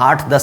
8-10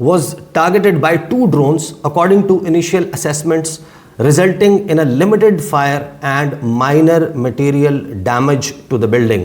was targeted by 2 drones according to initial assessments, resulting in a limited fire and minor material damage to the building।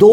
2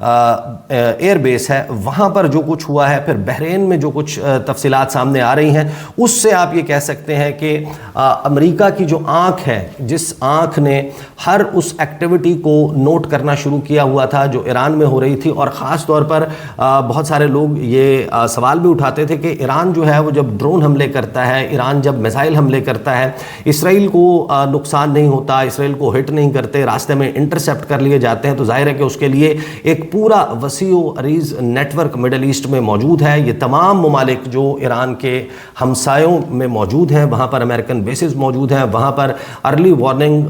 air base ہے وہاں پر جو کچھ ہوا ہے، پھر بحرین میں جو کچھ تفصیلات سامنے آ رہی ہیں، اس سے آپ یہ کہہ سکتے ہیں کہ امریکہ کی جو آنکھ ہے، جس آنکھ نے ہر اس ایکٹیویٹی کو نوٹ کرنا شروع کیا ہوا تھا جو ایران میں ہو رہی تھی، اور خاص طور پر بہت سارے لوگ یہ سوال بھی اٹھاتے تھے کہ ایران جو ہے وہ جب ڈرون حملے کرتا ہے، ایران جب میزائل حملے کرتا ہے، اسرائیل کو نقصان نہیں ہوتا، اسرائیل کو ہٹ نہیں کرتے، راستے میں انٹرسیپٹ کر لیے جاتے ہیں، تو ظاہر ہے کہ اس کے لیے ایک پورا وسیع و عریض نیٹ ورک مڈل ایسٹ میں موجود ہے۔ یہ تمام ممالک جو ایران کے ہمسایوں میں موجود ہیں، وہاں پر امریکن بیسز موجود ہیں، وہاں پر ارلی وارننگ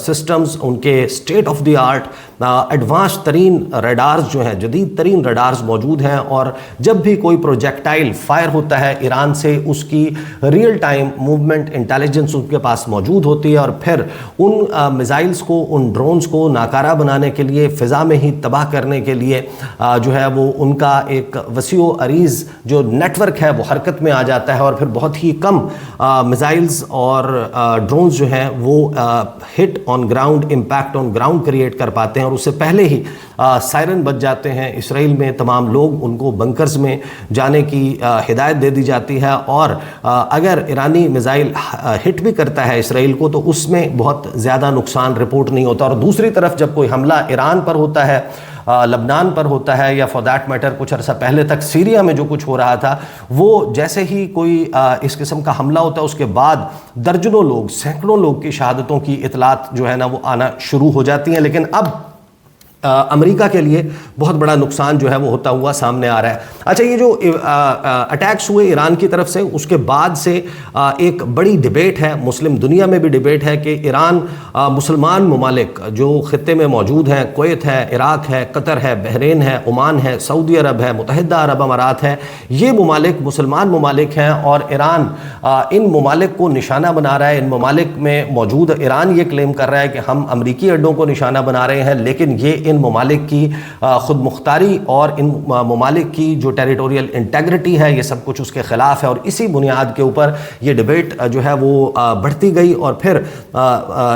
سسٹمز، ان کے state of the art advance ترین ریڈارز جو ہیں، جدید ترین ریڈارز موجود ہیں، اور جب بھی کوئی پروجیکٹائل فائر ہوتا ہے ایران سے، اس کی ریئل ٹائم موومنٹ انٹیلیجنس ان کے پاس موجود ہوتی ہے، اور پھر ان میزائلز کو، ان ڈرونز کو ناکارہ بنانے کے لیے، فضا میں ہی تباہ کرنے کے لیے جو ہے وہ ان کا ایک وسیع و عریض جو نیٹ ورک ہے وہ حرکت میں آ جاتا ہے، اور پھر بہت ہی کم میزائلز اور ڈرونز جو ہیں وہ hit on ground, impact on ground create کر پاتے ہیں، اور اس سے پہلے ہی سائرن بج جاتے ہیں اسرائیل میں، تمام لوگ ان کو بنکرز میں جانے کی ہدایت دے دی جاتی ہے، اور اگر ایرانی میزائل ہٹ بھی کرتا ہے اسرائیل کو تو اس میں بہت زیادہ نقصان رپورٹ نہیں ہوتا۔ اور دوسری طرف جب کوئی حملہ ایران پر ہوتا ہے، لبنان پر ہوتا ہے، یا فار دیٹ میٹر کچھ عرصہ پہلے تک سیریا میں جو کچھ ہو رہا تھا، وہ جیسے ہی کوئی اس قسم کا حملہ ہوتا ہے، اس کے بعد درجنوں لوگ، سینکڑوں لوگ کی شہادتوں کی اطلاعات جو ہے نا وہ آنا شروع ہو جاتی ہیں، لیکن اب امریکہ کے لیے بہت بڑا نقصان جو ہے وہ ہوتا ہوا سامنے آ رہا ہے۔ اچھا، یہ جو اٹیکس ہوئے ایران کی طرف سے، اس کے بعد سے ایک بڑی ڈیبیٹ ہے، مسلم دنیا میں بھی ڈیبیٹ ہے کہ ایران مسلمان ممالک جو خطے میں موجود ہیں، کویت ہے، عراق ہے، قطر ہے، بحرین ہے، عمان ہے، سعودی عرب ہے، متحدہ عرب امارات ہے، یہ ممالک مسلمان ممالک ہیں، اور ایران ان ممالک کو نشانہ بنا رہا ہے۔ ان ممالک میں موجود ایران یہ کلیم کر رہا ہے کہ ہم امریکی اڈوں کو نشانہ بنا رہے ہیں، لیکن یہ ان ممالک کی خود مختاری اور ان ممالک کی جو ٹیریٹوریل انٹیگریٹی ہے، یہ سب کچھ اس کے خلاف ہے، اور اسی بنیاد کے اوپر یہ ڈیبیٹ جو ہے وہ بڑھتی گئی، اور پھر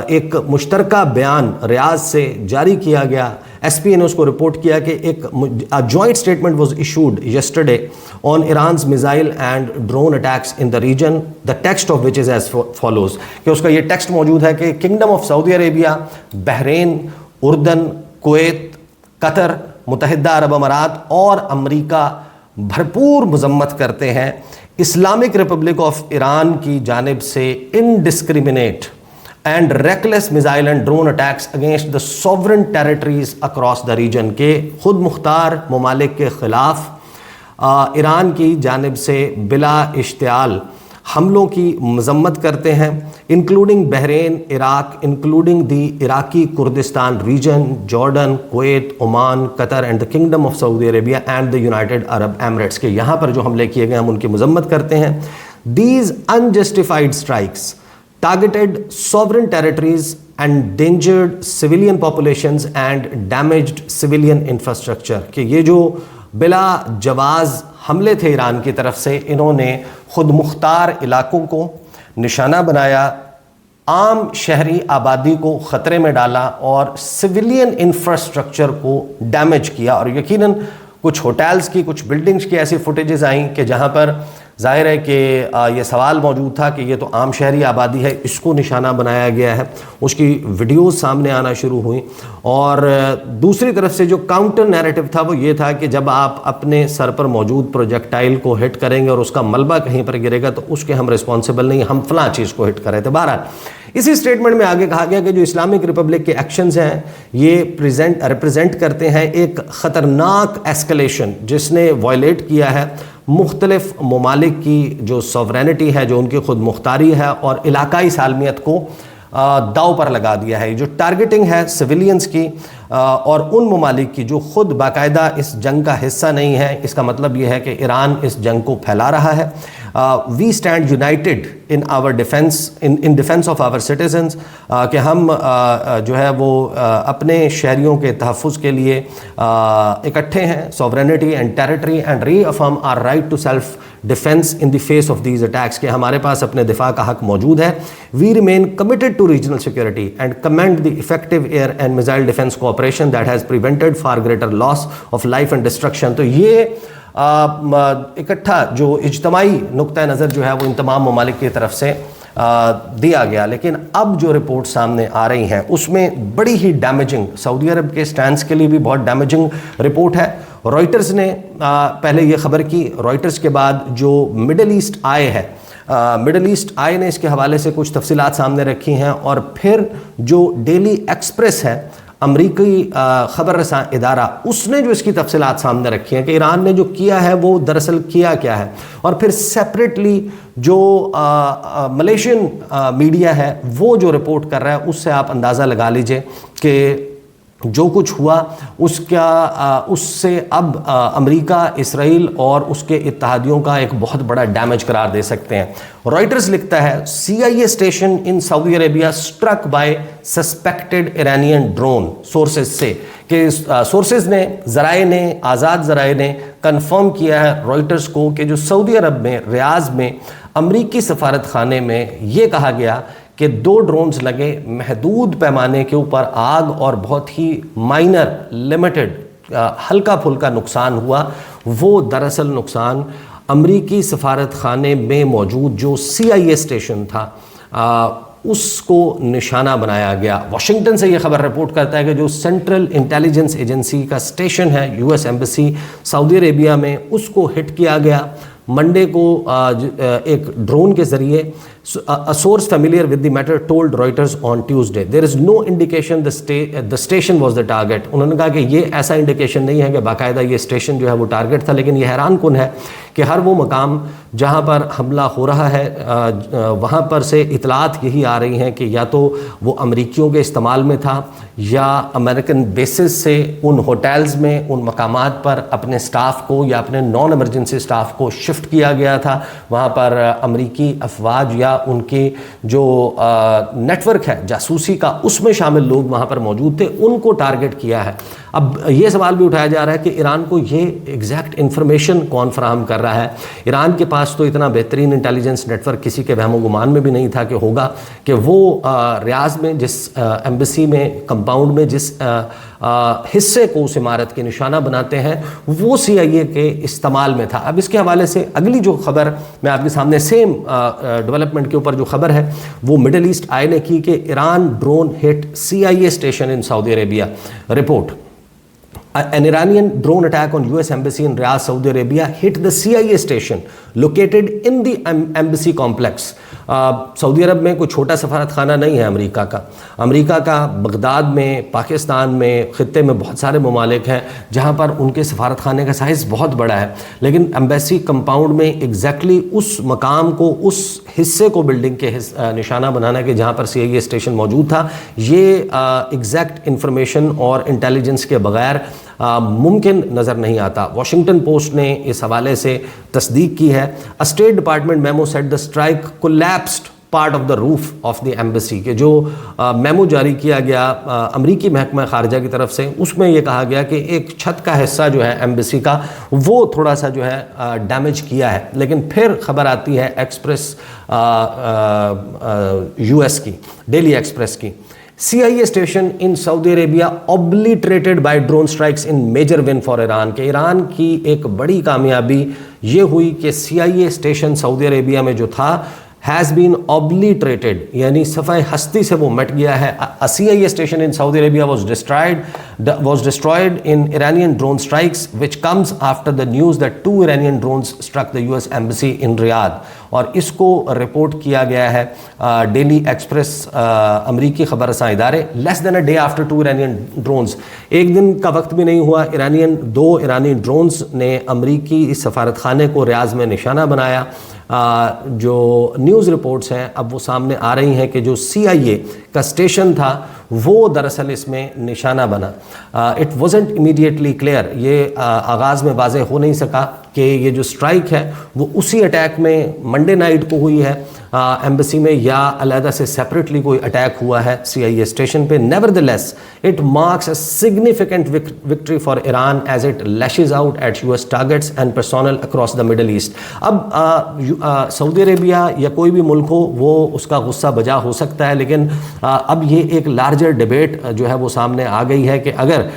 ایک مشترکہ بیان ریاض سے جاری کیا گیا۔ ایس پی نے اس کو رپورٹ کیا کہ ایک joint statement was issued yesterday on Iran's missile and drone attacks in the region, the text of which is as follows, کہ اس کا یہ ٹیکسٹ موجود ہے کہ kingdom of Saudi Arabia, Bahrain, اردن، کویت، قطر، متحدہ عرب امارات اور امریکہ بھرپور مذمت کرتے ہیں اسلامک ریپبلک آف ایران کی جانب سے indiscriminate and reckless missile and drone attacks against the sovereign territories across the region, کے خود مختار ممالک کے خلاف ایران کی جانب سے بلا اشتعال حملوں کی مذمت کرتے ہیں، including Bahrain, Iraq, including the Iraqi Kurdistan region, Jordan, Kuwait, Oman, Qatar and the kingdom of Saudi Arabia and the United Arab Emirates, کے یہاں پر جو حملے کیے گئے ہم ان کی مذمت کرتے ہیں۔ These unjustified strikes targeted sovereign territories, endangered civilian populations and damaged civilian infrastructure، کہ یہ جو بلا جواز حملے تھے ایران کی طرف سے، انہوں نے خود مختار علاقوں کو نشانہ بنایا، عام شہری آبادی کو خطرے میں ڈالا اور سویلین انفراسٹرکچر کو ڈیمیج کیا، اور یقیناً کچھ ہوٹلز کی، کچھ بلڈنگز کی ایسی فوٹیجز آئیں کہ جہاں پر ظاہر ہے کہ یہ سوال موجود تھا کہ یہ تو عام شہری آبادی ہے، اس کو نشانہ بنایا گیا ہے، اس کی ویڈیوز سامنے آنا شروع ہوئیں۔ اور دوسری طرف سے جو کاؤنٹر نیریٹو تھا وہ یہ تھا کہ جب آپ اپنے سر پر موجود پروجیکٹائل کو ہٹ کریں گے اور اس کا ملبہ کہیں پر گرے گا تو اس کے ہم رسپانسبل نہیں، ہم فلاں چیز کو ہٹ کر رہے تھے۔ بہرحال اسی اسٹیٹمنٹ میں آگے کہا گیا کہ جو اسلامک ریپبلک کے ایکشنز ہیں یہ ریپرزینٹ کرتے ہیں ایک خطرناک ایسکلیشن جس نے وائلیٹ کیا ہے مختلف ممالک کی جو سوورینٹی ہے، جو ان کی خود مختاری ہے، اور علاقائی سالمیت کو داؤ پر لگا دیا ہے۔ جو ٹارگیٹنگ ہے سویلینز کی اور ان ممالک کی جو خود باقاعدہ اس جنگ کا حصہ نہیں ہے، اس کا مطلب یہ ہے کہ ایران اس جنگ کو پھیلا رہا ہے۔ We stand united in our defence in defence of our citizens, کہ ہم جو ہے وہ اپنے شہریوں کے تحفظ کے لیے اکٹھے ہیں، sovereignty and territory and reaffirm our right to self defense in the face of these attacks, کہ ہمارے پاس اپنے دفاع کا حق موجود ہے. We remain committed to regional security and commend the effective air and missile defense cooperation that has prevented far greater loss of life and destruction. تو یہ اکٹھا جو اجتماعی نقطہ نظر جو ہے وہ ان تمام ممالک کی طرف سے دیا گیا. لیکن اب جو رپورٹ سامنے آ رہی ہیں اس میں بڑی ہی ڈیمیجنگ، سعودی عرب کے سٹینس کے لیے بھی بہت ڈیمیجنگ رپورٹ ہے. رائٹرز نے پہلے یہ خبر کی، رائٹرز کے بعد جو مڈل ایسٹ آئے ہے، مڈل ایسٹ آئے نے اس کے حوالے سے کچھ تفصیلات سامنے رکھی ہیں، اور پھر جو ڈیلی ایکسپریس ہے امریکی خبر رساں ادارہ، اس نے جو اس کی تفصیلات سامنے رکھی ہیں کہ ایران نے جو کیا ہے وہ دراصل کیا کیا ہے. اور پھر سیپریٹلی جو ملیشین میڈیا ہے وہ جو رپورٹ کر رہا ہے، اس سے آپ اندازہ لگا لیجئے کہ جو کچھ ہوا اس سے اب امریکہ، اسرائیل اور اس کے اتحادیوں کا ایک بہت بڑا ڈیمیج قرار دے سکتے ہیں. رائٹرز لکھتا ہے CIA station in Saudi Arabia struck by suspected Iranian drone. Sources سے، کہ سورسز نے، ذرائع نے، آزاد ذرائع نے کنفرم کیا ہے رائٹرز کو کہ جو سعودی عرب میں ریاض میں امریکی سفارت خانے میں یہ کہا گیا کہ 2 ڈرونز لگے، محدود پیمانے کے اوپر آگ اور بہت ہی مائنر لمیٹڈ ہلکا پھلکا نقصان ہوا. وہ دراصل نقصان امریکی سفارت خانے میں موجود جو CIA اسٹیشن تھا اس کو نشانہ بنایا گیا. واشنگٹن سے یہ خبر رپورٹ کرتا ہے کہ جو سینٹرل انٹیلیجنس ایجنسی کا اسٹیشن ہے US ایمبیسی سعودی عربیہ میں، اس کو ہٹ کیا گیا. منڈے کو ایک ڈرون کے ذریعے. A source familiar with the matter told Reuters on Tuesday there is no indication the station was the target. انہوں نے کہا کہ یہ ایسا انڈیکیشن نہیں ہے کہ باقاعدہ یہ اسٹیشن جو ہے وہ ٹارگٹ تھا، لیکن یہ حیران کن ہے کہ ہر وہ مقام جہاں پر حملہ ہو رہا ہے وہاں پر سے اطلاعات یہی آ رہی ہیں کہ یا تو وہ امریکیوں کے استعمال میں تھا یا امریکن بیسز سے ان ہوٹلز میں، ان مقامات پر اپنے سٹاف کو یا اپنے نان ایمرجنسی سٹاف کو شفٹ کیا گیا تھا. وہاں پر امریکی افواج یا ان کی جو نیٹ ورک ہے جاسوسی کا، اس میں شامل لوگ وہاں پر موجود تھے، ان کو ٹارگٹ کیا ہے. اب یہ سوال بھی اٹھایا جا رہا ہے کہ ایران کو یہ ایگزیکٹ انفارمیشن کون فراہم کر رہا ہے. ایران کے پاس تو اتنا بہترین انٹیلیجنس نیٹ ورک کسی کے وہم و گمان میں بھی نہیں تھا کہ ہوگا، کہ وہ ریاض میں جس ایمبیسی میں کمپاؤنڈ میں جس حصے کو اس عمارت کے نشانہ بناتے ہیں وہ CIA کے استعمال میں تھا. اب اس کے حوالے سے اگلی جو خبر میں آپ کے سامنے سیم ڈیولپمنٹ کے اوپر جو خبر ہے وہ مڈل ایسٹ آئی نے کی کہ Iran drone hit CIA station in Saudi Arabia. Report: An Iranian drone attack on US embassy in Riyadh, Saudi Arabia hit the CIA station located in the embassy complex. سعودی عرب میں کوئی چھوٹا سفارت خانہ نہیں ہے امریکہ کا بغداد میں، پاکستان میں، خطے میں بہت سارے ممالک ہیں جہاں پر ان کے سفارت خانے کا سائز بہت بڑا ہے، لیکن ایمبیسی کمپاؤنڈ میں ایگزیکٹلی اس مقام کو، اس حصے کو بلڈنگ کے نشانہ بنانا کہ جہاں پر CIA اسٹیشن موجود تھا، یہ ایگزیکٹ انفارمیشن اور انٹیلیجنس کے بغیر ممکن نظر نہیں آتا. واشنگٹن پوسٹ نے اس حوالے سے تصدیق کی ہے. State Department memo said the strike collapsed part of the roof of the embassy, کہ جو میمو جاری کیا گیا امریکی محکمہ خارجہ کی طرف سے، اس میں یہ کہا گیا کہ ایک چھت کا حصہ جو ہے ایمبیسی کا وہ تھوڑا سا جو ہے ڈیمیج کیا ہے. لیکن پھر خبر آتی ہے ایکسپریس US کی، ڈیلی ایکسپریس کی. CIA station in Saudi Arabia obliterated by drone strikes in major win for Iran. کہ ایران کی ایک بڑی کامیابی یہ ہوئی کہ CIA اسٹیشن سعودی عربیہ میں جو تھا has been obliterated، یعنی صفحہ ہستی سے وہ مٹ گیا ہے. A CIA station in Saudi Arabia was destroyed in Iranian drone strikes, which comes after the news that 2 Iranian drones struck the US embassy in Riyadh. اور اس کو رپورٹ کیا گیا ہے ڈیلی ایکسپریس امریکی خبر رساں ادارے. Less than a day after 2 Iranian drones، ایک دن کا وقت بھی نہیں ہوا، 2 ایرانی ڈرونز نے امریکی اس سفارت خانے کو ریاض میں نشانہ بنایا. جو نیوز رپورٹس ہیں اب وہ سامنے آ رہی ہیں کہ جو CIA کا اسٹیشن تھا وہ دراصل اس میں نشانہ بنا. اٹ وازنٹ امیڈیٹلی کلیئر، یہ آغاز میں واضح ہو نہیں سکا کہ یہ جو اسٹرائک ہے وہ اسی اٹیک میں منڈے نائٹ کو ہوئی ہے ایمبیسی میں, یا علیحدہ سے سیپریٹلی کوئی اٹیک ہوا ہے CIA اسٹیشن پہ. Nevertheless, it marks a significant victory for Iran as it lashes out at US targets and personnel across the Middle East. اب سعودی عربیہ یا کوئی بھی ملک ہو وہ اس کا غصہ بجا ہو سکتا ہے, لیکن اب یہ ایک لارجر ڈیبیٹ جو ہے وہ سامنے آ گئی ہے کہ اگر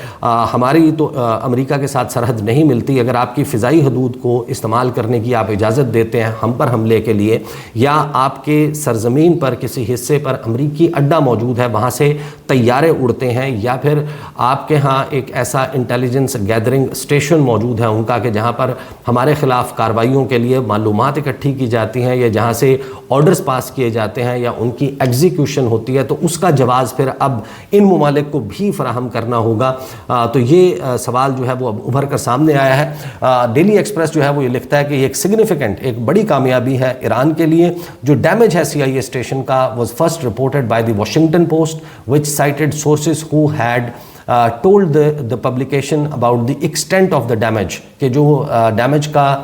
ہماری تو امریکہ کے ساتھ سرحد نہیں ملتی, اگر آپ کی فضائی حدود کو استعمال کرنے کی آپ اجازت دیتے ہیں ہم پر حملے کے لیے, یا آپ کے سرزمین پر کسی حصے پر امریکی اڈا موجود ہے وہاں سے طیارے اڑتے ہیں, یا پھر آپ کے ہاں ایک ایسا انٹیلیجنس گیدرنگ اسٹیشن موجود ہے ان کا کہ جہاں پر ہمارے خلاف کارروائیوں کے لیے معلومات اکٹھی کی جاتی ہیں, یا جہاں سے آرڈرز پاس کیے جاتے ہیں یا ان کی ایگزیکیوشن ہوتی ہے, تو اس کا جواز پھر اب ان ممالک کو بھی فراہم کرنا ہوگا. تو یہ سوال جو ہے وہ اب ابھر کر سامنے آیا ہے. ڈیلی ایکسپریس جو ہے وہ یہ لکھتا ہے کہ یہ ایک سگنیفیکنٹ, ایک بڑی کامیابی ہے ایران کے لیے. جو ڈیمیج ہے CIA اسٹیشن کا was first reported by the Washington Post, which cited sources who had told the publication about the extent of the damage, کہ جو ڈیمیج کا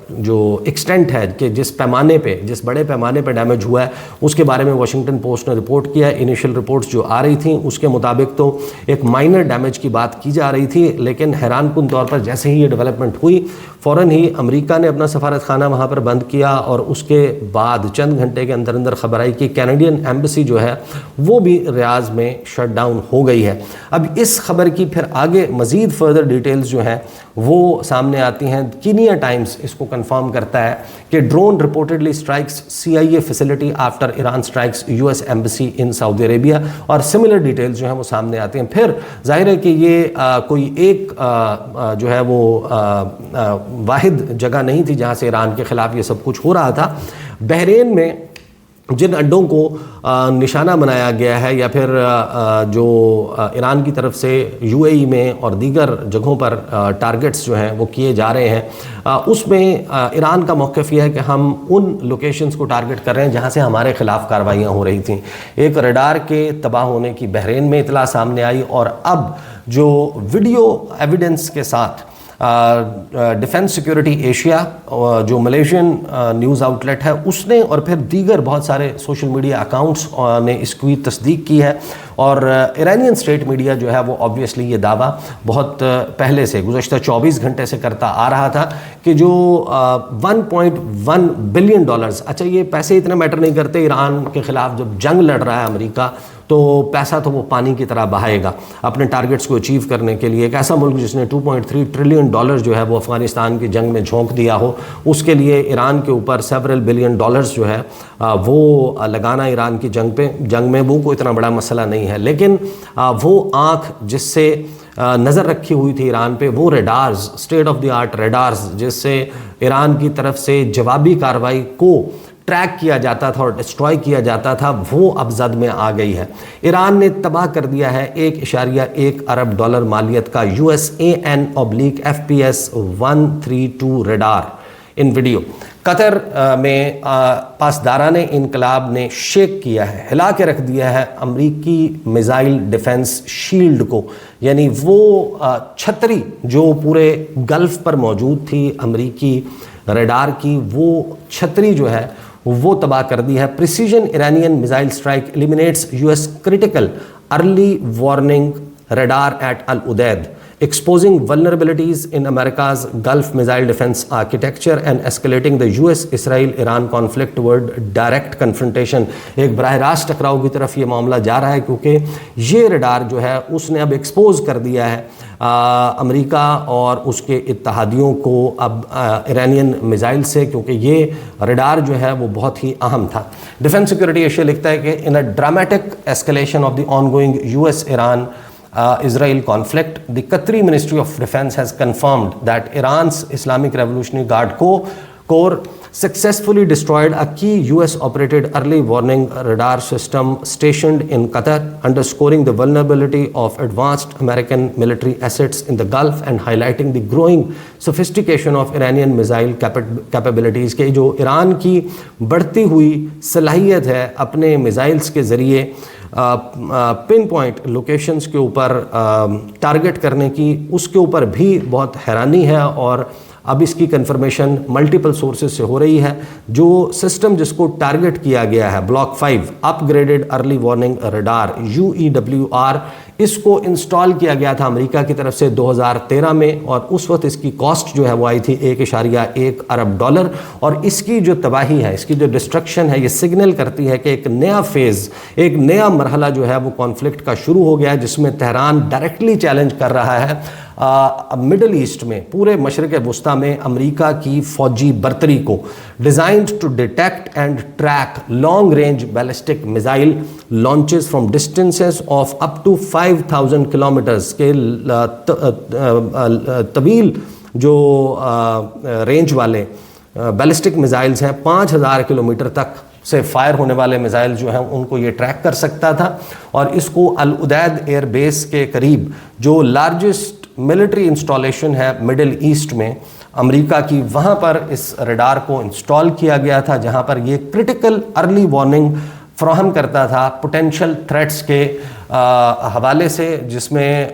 جو ایکسٹینٹ ہے کہ جس پیمانے پہ, جس بڑے پیمانے پہ ڈیمیج ہوا ہے اس کے بارے میں واشنگٹن پوسٹ نے رپورٹ کیا. انیشیل رپورٹس جو آ رہی تھیں اس کے مطابق تو ایک مائنر ڈیمیج کی بات کی جا رہی تھی, لیکن حیران کن طور پر جیسے ہی یہ ڈیولپمنٹ ہوئی فوراً ہی امریکہ نے اپنا سفارت خانہ وہاں پر بند کیا, اور اس کے بعد چند گھنٹے کے اندر اندر خبر آئی کہ کینیڈین ایمبیسی جو ہے وہ بھی ریاض میں شٹ ڈاؤن ہو گئی ہے. اب اس خبر کی پھر آگے مزید فردر ڈیٹیلز جو ہیں وہ سامنے آتی ہیں. کینیا ٹائمز اس کو کنفرم کرتا ہے کہ drone reportedly strikes CIA facility after Iran strikes US embassy in Saudi Arabia, اور سملر ڈیٹیلز جو ہیں وہ سامنے آتے ہیں. پھر ظاہر ہے کہ یہ کوئی ایک جو ہے وہ واحد جگہ نہیں تھی جہاں سے ایران کے خلاف یہ سب کچھ ہو رہا تھا. بحرین میں جن اڈوں کو نشانہ بنایا گیا ہے, یا پھر جو ایران کی طرف سے UAE میں اور دیگر جگہوں پر ٹارگٹس جو ہیں وہ کیے جا رہے ہیں, اس میں ایران کا موقف یہ ہے کہ ہم ان لوکیشنز کو ٹارگٹ کر رہے ہیں جہاں سے ہمارے خلاف کارروائیاں ہو رہی تھیں. ایک ریڈار کے تباہ ہونے کی بحرین میں اطلاع سامنے آئی, اور اب جو ویڈیو ایویڈنس کے ساتھ ڈیفنس سیکیورٹی ایشیا جو ملیشین نیوز آؤٹ لیٹ ہے اس نے, اور پھر دیگر بہت سارے سوشل میڈیا اکاؤنٹس نے اس کی تصدیق کی ہے. اور ایرانین اسٹیٹ میڈیا جو ہے وہ آبویسلی یہ دعویٰ بہت پہلے سے گزشتہ 24 گھنٹے سے کرتا آ رہا تھا کہ جو $1.1 بلین, اچھا یہ پیسے اتنے میٹر نہیں کرتے, ایران کے خلاف جب جنگ لڑ رہا ہے امریکہ تو پیسہ تو وہ پانی کی طرح بہائے گا اپنے ٹارگٹس کو اچیو کرنے کے لیے. ایک ایسا ملک جس نے $2.3 ٹریلین جو ہے وہ افغانستان کی جنگ میں جھونک دیا ہو, اس کے لیے ایران کے اوپر several بلین ڈالرز جو ہے وہ لگانا ایران کی جنگ میں وہ کوئی اتنا بڑا مسئلہ نہیں ہے. لیکن وہ آنکھ جس سے نظر رکھی ہوئی تھی ایران پہ, وہ radars, state of the art radars, جس سے ایران کی طرف سے جوابی کارروائی کو ٹریک کیا جاتا تھا اور ڈسٹروائے کیا جاتا تھا, وہ اب زد میں آ گئی ہے. ایران نے تباہ کر دیا ہے $1.1 ارب مالیت کا USAN/FPS 132 ریڈار ان ویڈیو. قطر میں پاسداران انقلاب نے شیک کیا ہے, ہلا کے رکھ دیا ہے امریکی میزائل ڈیفنس شیلڈ کو, یعنی وہ چھتری جو پورے گلف پر موجود تھی امریکی ریڈار کی, وہ چھتری جو ہے وہ تباہ کر دی ہے. Precision Iranian missile strike eliminates US critical early warning radar at Al-Udeid, exposing vulnerabilities in America's Gulf missile defense architecture and escalating the US-Israel-Iran conflict toward direct confrontation. ایک براہ راست ٹکراؤ کی طرف یہ معاملہ جا رہا ہے, کیونکہ یہ ریڈار جو ہے اس نے اب ایکسپوز کر دیا ہے امریکہ اور اس کے اتحادیوں کو اب ایرانین میزائل سے, کیونکہ یہ ریڈار جو ہے وہ بہت ہی اہم تھا. ڈیفنس سیکورٹی ایشیا لکھتا ہے کہ in a dramatic escalation of the ongoing US-Iran Israel conflict, the Qatari Ministry of Defense has confirmed that Iran's Islamic Revolutionary Guard Corps successfully destroyed a key US operated early warning radar system stationed in Qatar, underscoring the vulnerability of advanced American military assets in the Gulf and highlighting the growing sophistication of Iranian missile capabilities. کہ جو ایران کی بڑھتی ہوئی صلاحیت ہے اپنے missiles کے ذریعے پن پوائنٹ لوکیشنز کے اوپر ٹارگٹ کرنے کی، اس کے اوپر بھی بہت حیرانی ہے، اور اب اس کی کنفرمیشن ملٹیپل سورسز سے ہو رہی ہے. جو سسٹم جس کو ٹارگٹ کیا گیا ہے block 5 upgraded early warning radar UEWR، اس کو انسٹال کیا گیا تھا امریکہ کی طرف سے 2013 میں، اور اس وقت اس کی کاسٹ جو ہے وہ آئی تھی $1.1 ارب، اور اس کی جو تباہی ہے، اس کی جو ڈسٹرکشن ہے، یہ سگنل کرتی ہے کہ ایک نیا فیز، ایک نیا مرحلہ جو ہے وہ کانفلکٹ کا شروع ہو گیا ہے، جس میں تہران ڈائریکٹلی چیلنج کر رہا ہے مڈل ایسٹ میں، پورے مشرق وسطیٰ میں امریکہ کی فوجی برتری کو. Designed to detect and track long range ballistic missile launches from distances of up to 5000 kilometres کے طویل جو رینج والے بیلسٹک میزائلز ہیں، 5000 کلومیٹر تک سے فائر ہونے والے میزائل جو ہیں ان کو یہ ٹریک کر سکتا تھا. اور اس کو العدید ایئر بیس کے قریب، جو لارجسٹ ملٹری انسٹالیشن ہے مڈل ایسٹ میں امریکہ کی، وہاں پر اس ریڈار کو انسٹال کیا گیا تھا، جہاں پر یہ کرٹیکل ارلی وارننگ فراہم کرتا تھا پوٹینشیل تھریٹس کے حوالے سے، جس میں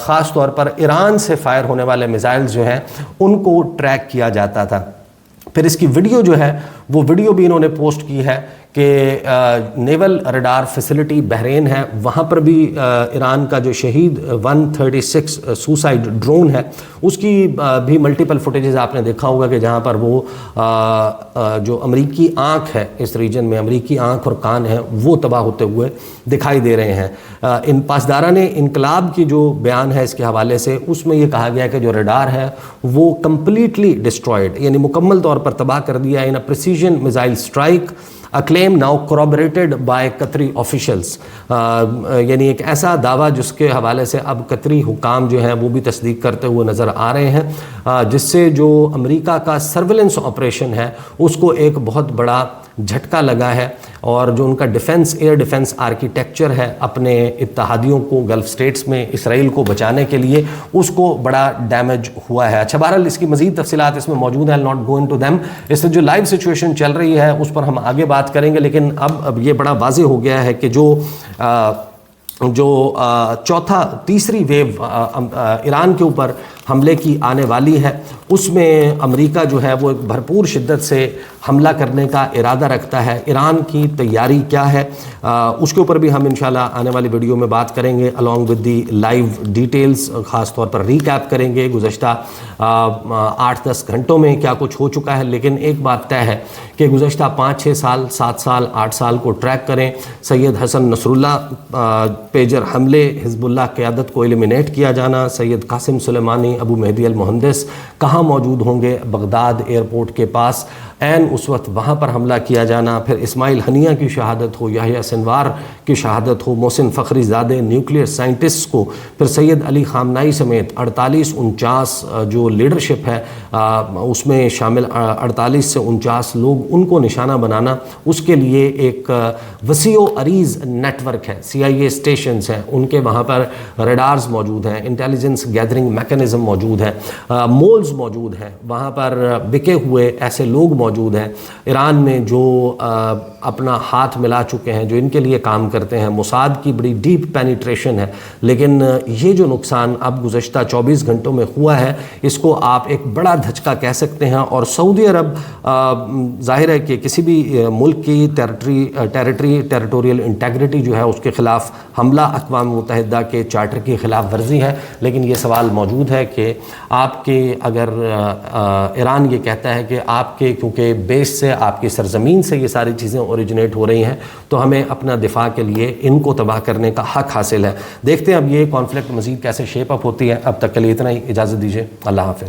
خاص طور پر ایران سے فائر ہونے والے میزائلز جو ہیں ان کو ٹریک کیا جاتا تھا. پھر اس کی ویڈیو جو ہے وہ ویڈیو بھی انہوں نے پوسٹ کی ہے کہ نیول ریڈار فیسلٹی بحرین ہے، وہاں پر بھی ایران کا جو شہید 136 سوسائڈ ڈرون ہے، اس کی بھی ملٹیپل فوٹیجز آپ نے دیکھا ہوگا کہ جہاں پر وہ جو امریکی آنکھ ہے اس ریجن میں، امریکی آنکھ اور کان ہے، وہ تباہ ہوتے ہوئے دکھائی دے رہے ہیں. ان پاسداران انقلاب کی جو بیان ہے اس کے حوالے سے، اس میں یہ کہا گیا کہ جو ریڈار ہے وہ کمپلیٹلی ڈسٹرائڈ، یعنی مکمل طور پر تباہ کر دیا in precision missile strike, a claim now corroborated by Qatari officials، یعنی ایک ایسا دعویٰ جس کے حوالے سے اب قطری حکام جو ہیں وہ بھی تصدیق کرتے ہوئے نظر آ رہے ہیں، جس سے جو امریکہ کا سرویلنس آپریشن ہے اس کو ایک بہت بڑا جھٹکا لگا ہے، اور جو ان کا ڈیفنس، ایئر ڈیفنس آرکیٹیکچر ہے اپنے اتحادیوں کو گلف سٹیٹس میں اسرائیل کو بچانے کے لیے، اس کو بڑا ڈیمیج ہوا ہے. اچھا، بہرحال اس کی مزید تفصیلات اس میں موجود ہیں، I'll not go into them. اس سے جو لائیو سچویشن چل رہی ہے اس پر ہم آگے بات کریں گے، لیکن اب یہ بڑا واضح ہو گیا ہے کہ جو تیسری ویو ایران کے اوپر حملے کی آنے والی ہے، اس میں امریکہ جو ہے وہ ایک بھرپور شدت سے حملہ کرنے کا ارادہ رکھتا ہے. ایران کی تیاری کیا ہے اس کے اوپر بھی ہم انشاءاللہ آنے والی ویڈیو میں بات کریں گے، along with the live details, خاص طور پر ریکیپ کریں گے گزشتہ 8-10 گھنٹوں میں کیا کچھ ہو چکا ہے. لیکن ایک بات طے ہے کہ گزشتہ 5-6 سال، 7 سال، 8 سال کو ٹریک کریں، سید حسن نصر اللہ پیجر حملے، حزب اللہ قیادت کو ایلیمینیٹ کیا جانا، سید قاسم سلیمانی، ابو مہدی المہندس کہاں موجود ہوں گے؟ بغداد ایئرپورٹ کے پاس، عین اس وقت وہاں پر حملہ کیا جانا، پھر اسماعیل ہنیہ کی شہادت ہو، یحییٰ سنوار کی شہادت ہو، محسن فخری زادہ نیوکلیئر سائنٹسٹ کو، پھر سید علی خامنائی سمیت 48-49 جو لیڈرشپ ہے اس میں شامل 48 سے 49 لوگ، ان کو نشانہ بنانا، اس کے لیے ایک وسیع و عریض نیٹ ورک ہے، CIA اسٹیشنز ہیں، ان کے وہاں پر ریڈارز موجود ہیں، انٹیلیجنس گیدرنگ میکنزم موجود ہے، مولز موجود ہیں، وہاں پر بکے ہوئے ایسے لوگ موجود ہیں ایران میں جو اپنا ہاتھ ملا چکے ہیں، جو ان کے لیے کام کرتے ہیں. موساد کی بڑی ڈیپ پینیٹریشن ہے، لیکن یہ جو نقصان اب گزشتہ 24 گھنٹوں میں ہوا ہے، اس کو آپ ایک بڑا دھچکا کہہ سکتے ہیں. اور سعودی عرب ظاہر ہے کہ کسی بھی ملک کی ٹیریٹوریل انٹیگریٹی جو ہے اس کے خلاف حملہ اقوام متحدہ کے چارٹر کی خلاف ورزی ہے، لیکن یہ سوال موجود ہے کہ آپ کے اگر ایران یہ کہتا ہے کہ آپ کے کیونکہ بیس سے، آپ کی سرزمین سے یہ ساری چیزیں اوریجنیٹ ہو رہی ہیں، تو ہمیں اپنا دفاع کے لیے ان کو تباہ کرنے کا حق حاصل ہے. دیکھتے ہیں اب یہ کانفلکٹ مزید کیسے شیپ اپ ہوتی ہے. اب تک کے لیے اتنا ہی، اجازت دیجیے، اللہ حافظ.